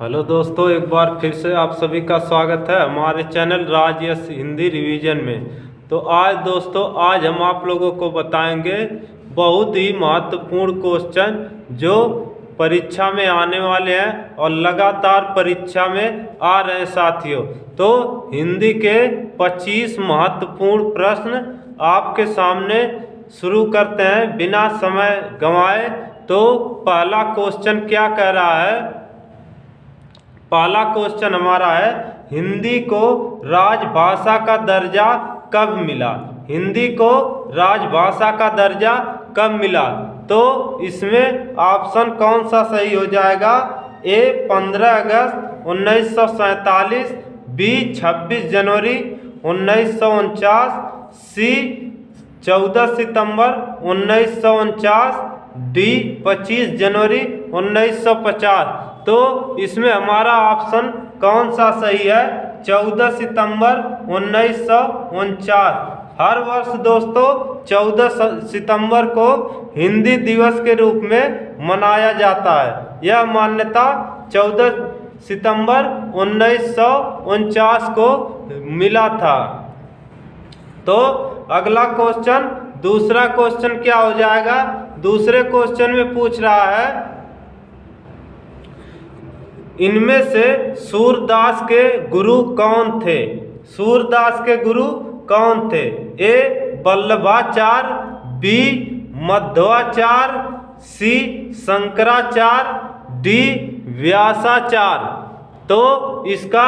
Hello दोस्तों, एक बार फिर से आप सभी का स्वागत है हमारे चैनल राज यस हिंदी रिवीजन में। तो आज हम आप लोगों को बताएंगे बहुत ही महत्वपूर्ण क्वेश्चन जो परीक्षा में आने वाले हैं और लगातार परीक्षा में आ रहे हैं साथियों। तो हिंदी के 25 महत्वपूर्ण प्रश्न आपके सामने शुरू करते हैं बिना समय गंवाए। तो पहला क्वेश्चन क्या कह रहा है? पहला क्वेश्चन हमारा है, हिंदी को राजभाषा का दर्जा कब मिला? हिंदी को राजभाषा का दर्जा कब मिला? तो इसमें ऑप्शन कौन सा सही हो जाएगा? ए 15 अगस्त 1947, बी 26 जनवरी 1949, सी 14 सितंबर 1949, डी 25 जनवरी 1950। तो इसमें हमारा ऑप्शन कौन सा सही है? 14 सितंबर 1949। हर वर्ष दोस्तों 14 सितंबर को हिंदी दिवस के रूप में मनाया जाता है। यह मान्यता 14 सितंबर 1949 को मिला था। तो अगला क्वेश्चन, दूसरा क्वेश्चन क्या हो जाएगा? दूसरे क्वेश्चन में पूछ रहा है, इनमें से सूरदास के गुरु कौन थे? सूरदास के गुरु कौन थे? ए वल्लभाचार्य, बी मध्वाचार्य, सी शंकराचार्य, डी व्यासाचार्य। तो इसका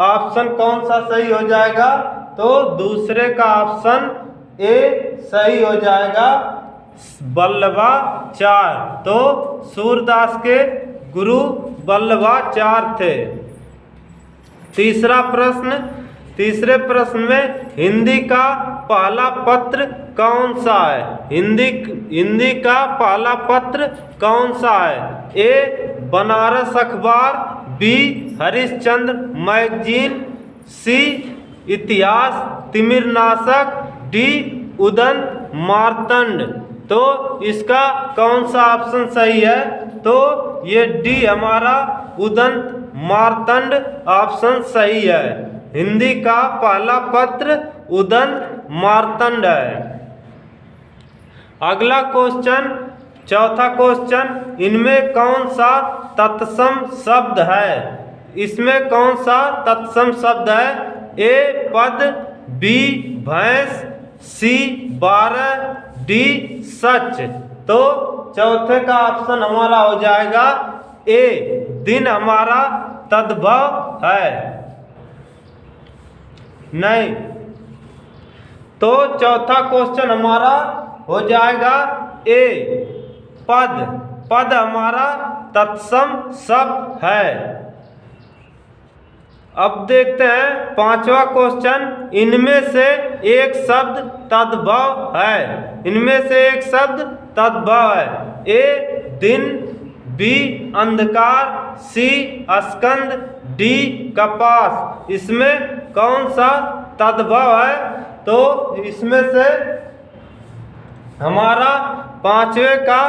ऑप्शन कौन सा सही हो जाएगा? तो दूसरे का ऑप्शन ए सही हो जाएगा, वल्लभाचार्य। तो सूरदास के गुरु वल्लभाचार्य थे। तीसरा प्रश्न, तीसरे प्रश्न में हिंदी का पहला पत्र कौन सा है? हिंदी का पहला पत्र कौन सा है? ए बनारस अखबार, बी हरिश्चंद्र मैगजीन, सी इतिहास तिमिरनाशक, डी उदंत मार्तंड। तो इसका कौन सा ऑप्शन सही है? तो ये डी हमारा उदंत मार्तंड ऑप्शन सही है। हिंदी का पहला पत्र उदंत मार्तंड है। अगला क्वेश्चन, चौथा क्वेश्चन, इनमें कौन सा तत्सम शब्द है? इसमें कौन सा तत्सम शब्द है? ए पद, बी भैंस, सी 12, डी सच। तो चौथे का ऑप्शन हमारा हो जाएगा ए दिन हमारा तद्भव है। नहीं, तो चौथा क्वेश्चन हमारा हो जाएगा ए पद। पद हमारा तत्सम शब्द है। अब देखते हैं पांचवा क्वेश्चन, इनमें से एक शब्द तद्भव है। इनमें से एक शब्द तद्भव है। ए दिन, बी अंधकार, सी स्कंद, डी कपास। इसमें कौन सा तद्भव है? तो इसमें से हमारा पांचवे का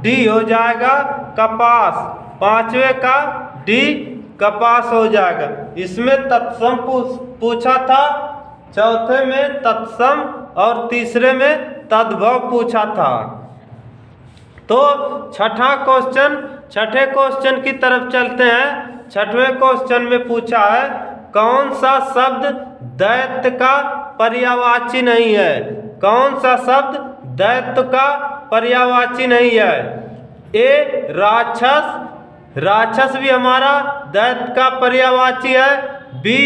डी हो जाएगा, कपास। पांचवे का डी कपास हो जाएगा। इसमें तत्सम पूछा था, चौथे में तत्सम और तीसरे में तद्भव पूछा था। तो छठा क्वेश्चन, छठे क्वेश्चन की तरफ चलते हैं। छठवें क्वेश्चन में पूछा है, कौन सा शब्द दैत्य का पर्यायवाची नहीं है? कौन सा शब्द दैत्य का पर्यायवाची नहीं है? ए राक्षस, राक्षस भी हमारा दैत्य का पर्यायवाची है। बी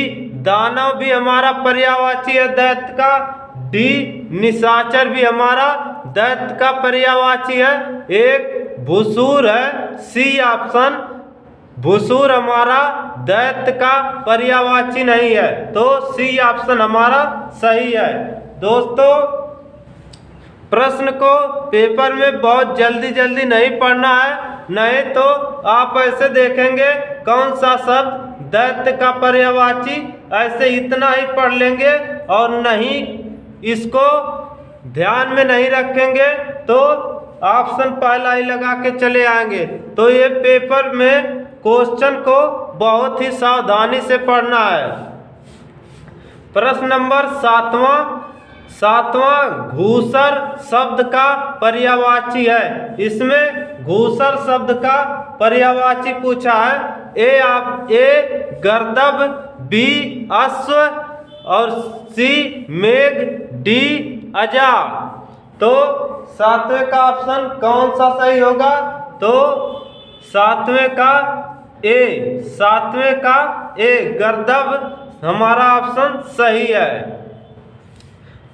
दानव भी हमारा पर्यायवाची है दैत्य का। डी निशाचर भी हमारा दैत्य का पर्यायवाची है। एक भूसुर है, सी ऑप्शन। भूसुर हमारा दैत्य का पर्यायवाची नहीं है, तो सी ऑप्शन हमारा सही है। दोस्तों, प्रश्न को पेपर में बहुत जल्दी जल्दी नहीं पढ़ना है, नहीं तो आप ऐसे देखेंगे कौन सा शब्द दैत्य का पर्यायवाची, ऐसे इतना ही पढ़ लेंगे और नहीं इसको ध्यान में नहीं रखेंगे तो ऑप्शन पहला ही लगा के चले आएंगे। तो ये पेपर में क्वेश्चन को बहुत ही सावधानी से पढ़ना है। प्रश्न नंबर 7वां घूसर शब्द का पर्यायवाची है। इसमें घूसर शब्द का पर्यायवाची पूछा है। ए गर्दभ, बी अश्व और सी मेघ, डी अजा। तो 7वें का ऑप्शन कौन सा सही होगा? तो 7वें का ए गर्दभ हमारा ऑप्शन सही है।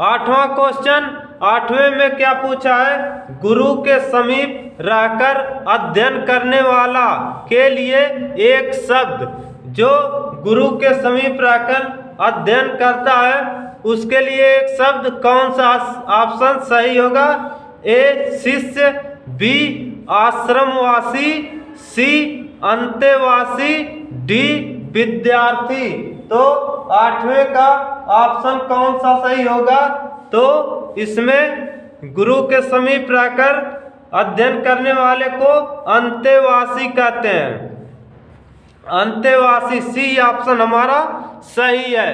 8वां क्वेश्चन, 8वें में क्या पूछा है? गुरु के समीप रहकर अध्ययन करने वाला के लिए एक शब्द, जो गुरु के समीप रहकर अध्ययन करता है उसके लिए एक शब्द कौन सा ऑप्शन सही होगा? ए शिष्य, बी आश्रमवासी, सी अंतेवासी, डी विद्यार्थी। तो 8वें का ऑप्शन कौन सा सही होगा? तो इसमें गुरु के समीप रहकर अध्ययन करने वाले को अंतेवासी कहते हैं। अंतेवासी, सी ऑप्शन हमारा सही है।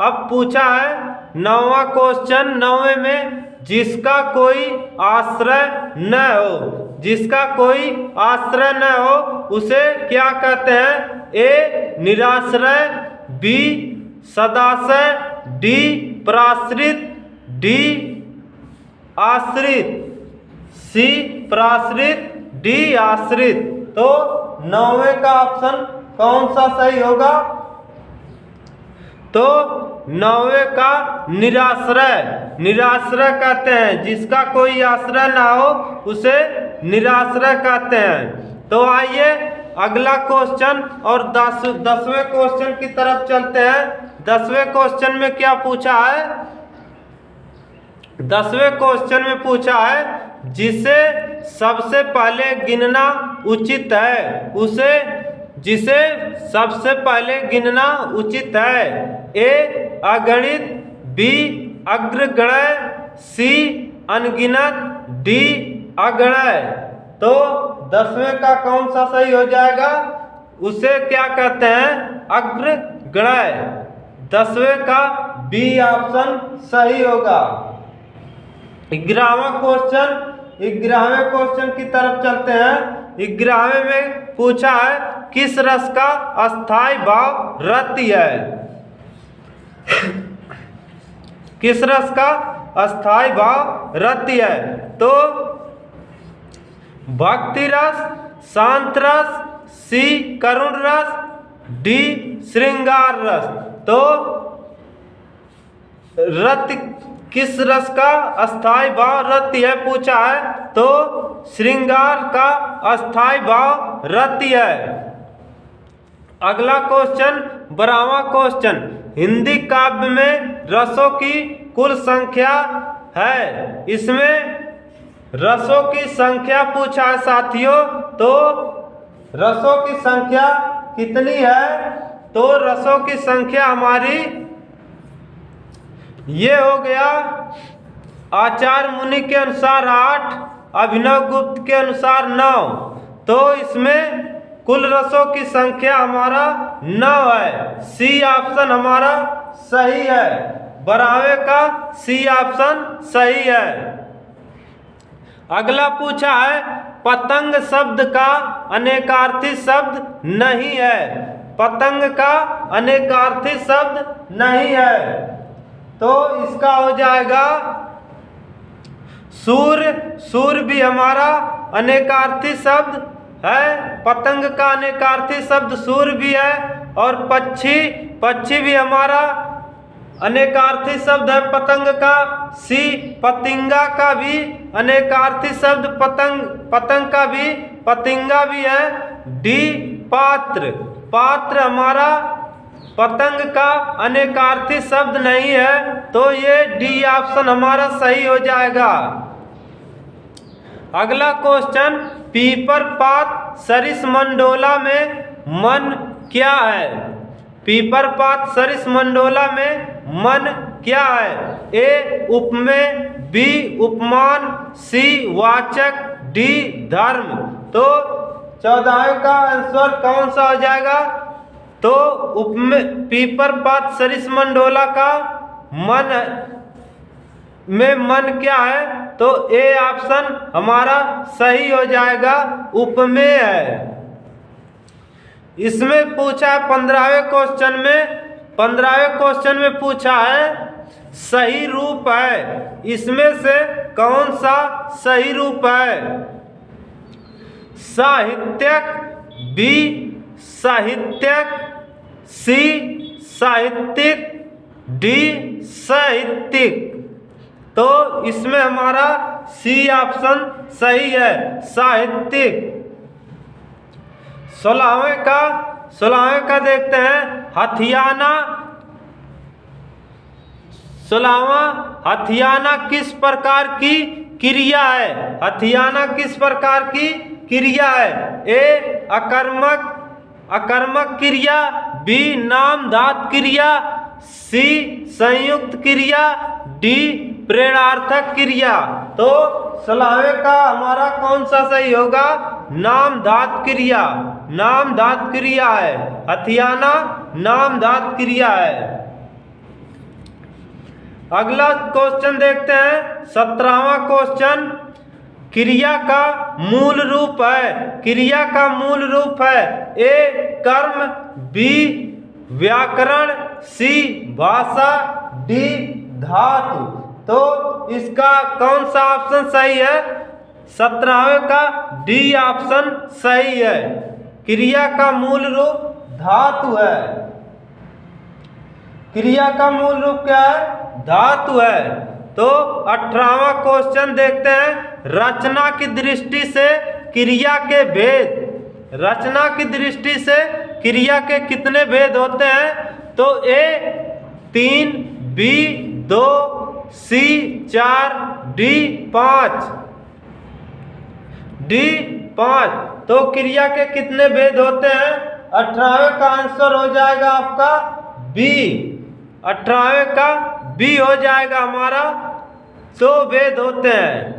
अब पूछा है 9वां क्वेश्चन, 9वें में जिसका कोई आश्रय न हो, जिसका कोई आश्रय न हो उसे क्या कहते हैं? ए निराश्रय, बी सदाश्रय, डी प्राश्रित, डी आश्रित, सी प्राश्रित, डी आश्रित। तो 9वें का ऑप्शन कौन सा सही होगा? तो 9वें का निराश्रय, निराश्रय कहते हैं। जिसका कोई आश्रय ना हो उसे निराश्रय कहते हैं। तो आइए अगला क्वेश्चन और 10वें क्वेश्चन की तरफ चलते हैं। 10वें क्वेश्चन में क्या पूछा है? 10वें क्वेश्चन में पूछा है जिसे सबसे पहले गिनना उचित है, उसे जिसे सबसे पहले गिनना उचित है। ए अगणित, बी अग्रगण्य, सी अनगिनत, डी अगणय। तो 10वें का कौन सा सही हो जाएगा? उसे क्या कहते हैं? अग्रगण्य। 10वें का बी ऑप्शन सही होगा। 11वां क्वेश्चन की तरफ चलते हैं। 11वें में पूछा है किस रस का अस्थाई भाव रति है? किस रस का अस्थाई भाव रति है? तो भक्ति रस, शांत रस, सी करुण रस, डी श्रृंगार रस। तो रति किस रस का अस्थाई भाव रति है पूछा है, तो श्रृंगार का अस्थाई भाव रति है। अगला क्वेश्चन 12वां क्वेश्चन, हिंदी काव्य में रसों की कुल संख्या है। इसमें रसों की संख्या पूछा है साथियों। तो रसों की संख्या कितनी है? तो रसों की संख्या हमारी ये हो गया, आचार्य मुनि के अनुसार 8, अभिनव गुप्त के अनुसार 9। तो इसमें कुल रसों की संख्या हमारा 9 है। सी ऑप्शन हमारा सही है। 12वें का सी ऑप्शन सही है। अगला पूछा है पतंग शब्द का अनेकार्थी शब्द नहीं है। पतंग का अनेकार्थी शब्द नहीं है। तो इसका हो जाएगा सूर्य। सूर्य भी हमारा अनेकार्थी शब्द है। पतंग का अनेकार्थी शब्द सूर्य भी है। और पक्षी, पक्षी भी हमारा अनेकार्थी शब्द है पतंग का। सी पतिंगा का भी अनेकार्थी शब्द पतंग, पतंग का भी पतिंगा भी है। डी पात्र, पात्र हमारा पतंग का अनेकार्थी शब्द नहीं है। तो ये डी ऑप्शन हमारा सही हो जाएगा। अगला क्वेश्चन, पीपर पात सरिस मंडोला में मन क्या है? पीपर पात सरिस मंडोला में मन क्या है? ए उपमेय, बी उपमान, सी वाचक, डी धर्म। तो 14वें का आंसर कौन सा हो जाएगा? तो पीपर पात सरिस मंडोला का मन में मन क्या है? तो ए ऑप्शन हमारा सही हो जाएगा, उपमेय है। इसमें पूछा है 15वें क्वेश्चन में पूछा है सही रूप है, इसमें से कौन सा सही रूप है? साहित्यक, बी साहित्यक, सी साहित्यिक, डी साहित्यिक। तो इसमें हमारा सी ऑप्शन सही है, साहित्यिक। 16वें का देखते हैं हथियाना। 16वां हथियाना किस प्रकार की क्रिया है? हथियाना किस प्रकार की क्रिया है? ए अकर्मक क्रिया, बी नामधात क्रिया, सी संयुक्त क्रिया, डी प्रेरणार्थक क्रिया। तो 16वें का हमारा कौन सा सही होगा? नामधात क्रिया, नामधात क्रिया है। हथियाना नामधात क्रिया है। अगला क्वेश्चन देखते हैं 17वां क्वेश्चन। क्रिया का मूल रूप है, क्रिया का मूल रूप है ए कर्म, बी व्याकरण, सी भाषा, डी धातु। तो इसका कौन सा ऑप्शन सही है? 17वें का डी ऑप्शन सही है। क्रिया का मूल रूप धातु है। क्रिया का मूल रूप क्या है? धातु है। तो 18वां क्वेश्चन देखते हैं रचना की दृष्टि से क्रिया के भेद। रचना की दृष्टि से क्रिया के कितने भेद होते हैं? तो ए 3, बी 2, सी 4, डी 5। डी 5। तो क्रिया के कितने भेद होते हैं? 18वें का आंसर हो जाएगा आपका बी। 18वें का बी हो जाएगा हमारा। 2 भेद होते हैं।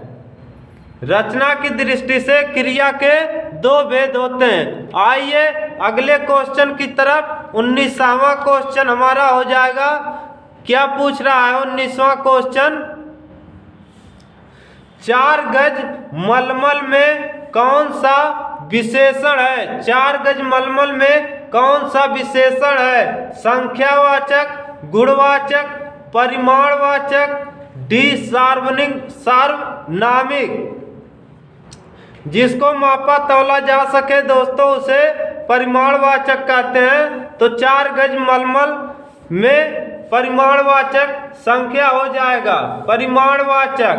रचना की दृष्टि से क्रिया के 2 भेद होते हैं। आइए अगले क्वेश्चन की तरफ। 19वां क्वेश्चन हमारा हो जाएगा। क्या पूछ रहा है 19वां क्वेश्चन? 4 गज मलमल में कौन सा विशेषण है? 4 गज मलमल में कौन सा विशेषण है? संख्यावाचक, गुणवाचक, परिमाणवाचक, डी सार्वनामिक। जिसको मापा तौला जा सके दोस्तों उसे परिमाणवाचक कहते हैं। तो 4 गज मलमल में परिमाणवाचक संख्या हो जाएगा, परिमाणवाचक।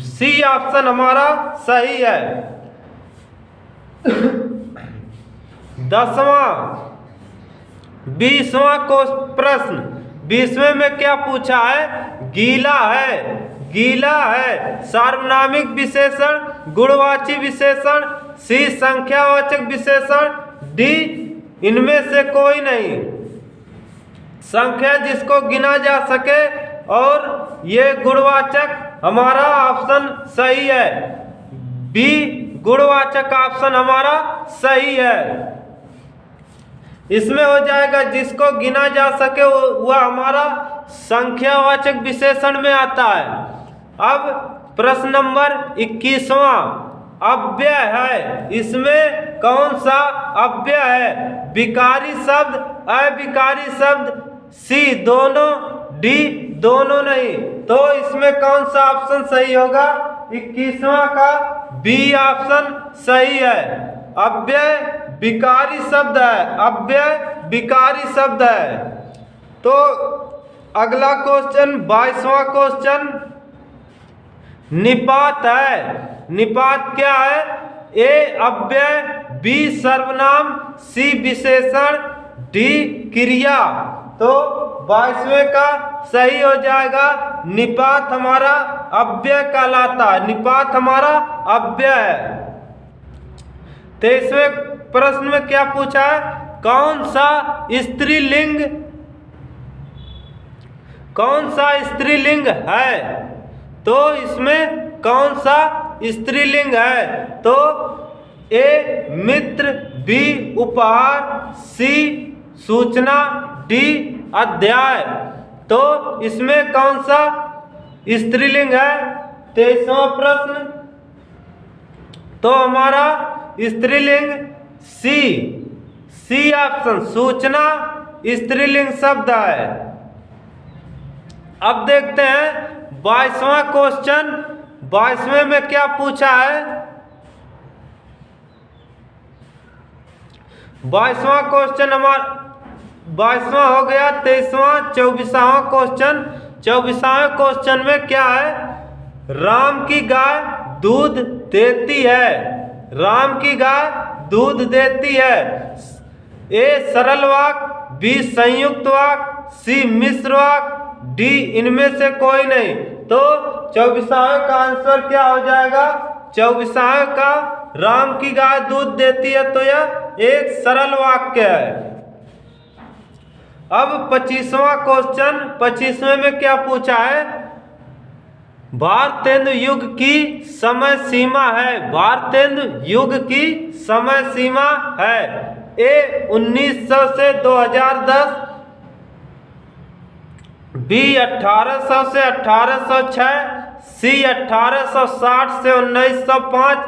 सी ऑप्शन हमारा सही है। 20वां प्रश्न। 20वें में क्या पूछा है? गीला है, सार्वनामिक विशेषण, गुणवाची विशेषण, सी संख्यावाचक विशेषण, डी इनमें से कोई नहीं। संख्या जिसको गिना जा सके और ये गुणवाचक हमारा ऑप्शन सही है। बी गुणवाचक ऑप्शन हमारा सही है। इसमें हो जाएगा जिसको गिना जा सके वह हमारा संख्यावाचक विशेषण में आता है। अब प्रश्न नंबर 21वां अव्यय है। इसमें कौन सा अव्यय है? विकारी शब्द, अविकारी शब्द, सी दोनों, डी दोनों नहीं। तो इसमें कौन सा ऑप्शन सही होगा? 21वां का बी ऑप्शन सही है। अव्यय विकारी शब्द है, अव्यय विकारी शब्द है। तो अगला क्वेश्चन 22वां क्वेश्चन निपात है। निपात क्या है? ए अव्यय, बी सर्वनाम, सी विशेषण, डी क्रिया। तो 22वें का सही हो जाएगा। निपात हमारा अव्यय कहलाता है, निपात हमारा अव्यय है। 23वें प्रश्न में क्या पूछा है? कौन सा स्त्रीलिंग है? तो इसमें कौन सा स्त्रीलिंग है? तो ए मित्र, बी उपहार, सी सूचना, डी अध्याय। तो इसमें कौन सा स्त्रीलिंग है? 23वां प्रश्न। तो हमारा स्त्रीलिंग सी ऑप्शन सूचना स्त्रीलिंग शब्द है। अब देखते हैं 22वां क्वेश्चन। 22वें में क्या पूछा है? 22वां क्वेश्चन हमारा 22वां हो गया। 23वां 24वां क्वेश्चन। 24वें क्वेश्चन में क्या है? राम की गाय दूध देती है। राम की गाय दूध देती है। ए सरल वाक्य, बी संयुक्त वाक्य, सी मिश्र वाक्य, डी इनमें से कोई नहीं। तो 24वें का आंसर क्या हो जाएगा? 24वें का राम की गाय दूध देती है, तो यह एक सरल वाक्य है। अब 25वां क्वेश्चन। 25वें में क्या पूछा है? भारतेंदु युग की समय सीमा है। भारतेंदु युग की समय सीमा है। ए 1900 से 2010, बी 1800 से 1806, सी 1860 से 1905,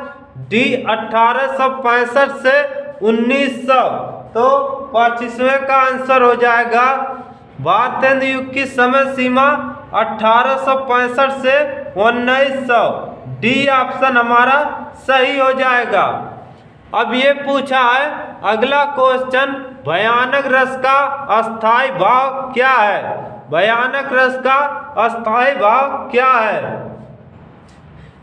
डी 1865 से 1900। तो 25वें का आंसर हो जाएगा भारतेंदु युग की समय सीमा 1865 से 1900। डी ऑप्शन हमारा सही हो जाएगा। अब ये पूछा है अगला क्वेश्चन, भयानक रस का अस्थाई भाव क्या है? भयानक रस का अस्थाई भाव क्या है?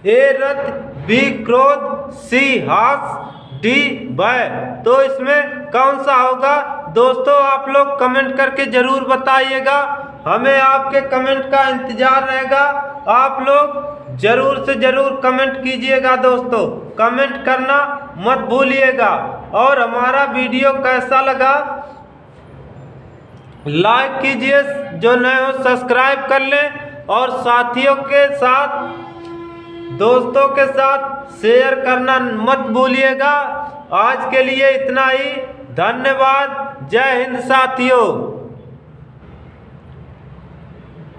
ए रत, बी क्रोध, सी हास, डी भय। तो इसमें कौन सा होगा? दोस्तों आप लोग कमेंट करके जरूर बताइएगा। हमें आपके कमेंट का इंतजार रहेगा। आप लोग जरूर से जरूर कमेंट कीजिएगा दोस्तों। कमेंट करना मत भूलिएगा। और हमारा वीडियो कैसा लगा लाइक कीजिए, जो नए हो सब्सक्राइब कर लें, और साथियों के साथ दोस्तों के साथ शेयर करना मत भूलिएगा। आज के लिए इतना ही। धन्यवाद। जय हिंद साथियों।